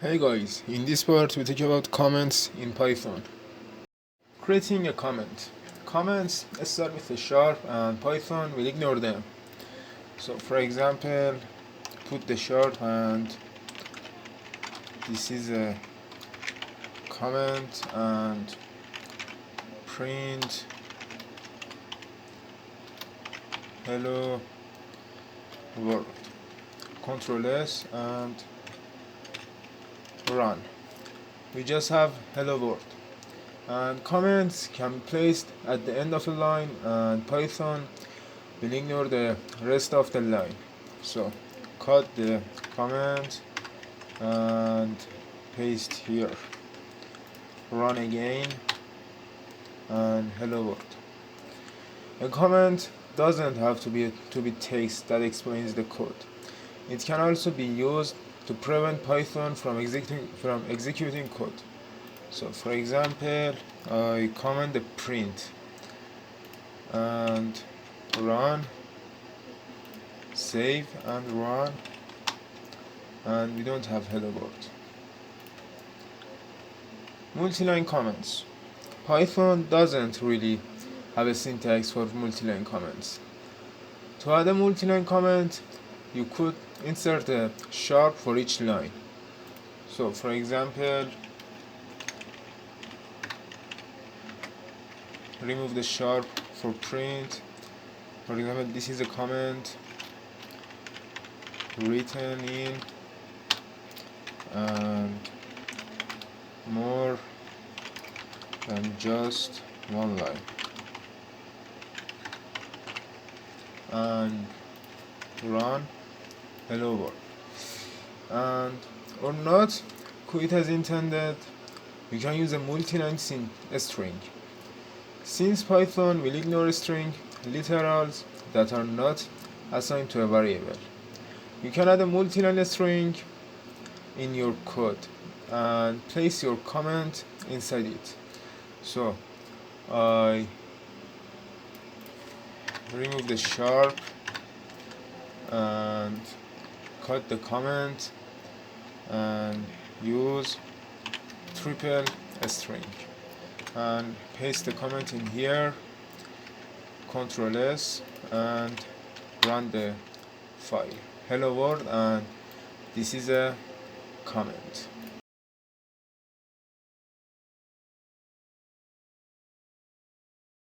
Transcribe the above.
Hey guys, in this part we talk about comments in Python. Creating a comment. Comments start with a sharp and Python will ignore them. So for example, put the sharp and this is a comment and print hello world. Control S and run. We just have hello world. And comments can be placed at the end of a line and Python will ignore the rest of the line. So cut the comment and paste here, run again and hello world. A comment doesn't have to be text that explains the code. It can also be used to prevent Python from executing code. So for example, I comment the print and run, save and run, and we don't have hello world. Multi-line comments. Python doesn't really have a syntax for multi-line comments. To add a multi-line comment, you could insert a sharp for each line. So for example, remove the sharp for print. For example, this is a comment written in and more than just one line, and run hello world. And or not quit as intended, we can use a multi-line string. Since Python will ignore string literals that are not assigned to a variable, you can add a multi-line string in your code and place your comment inside it. So I remove the sharp and cut the comment and use triple string and paste the comment in here, Control S and run the file hello world, and this is a comment.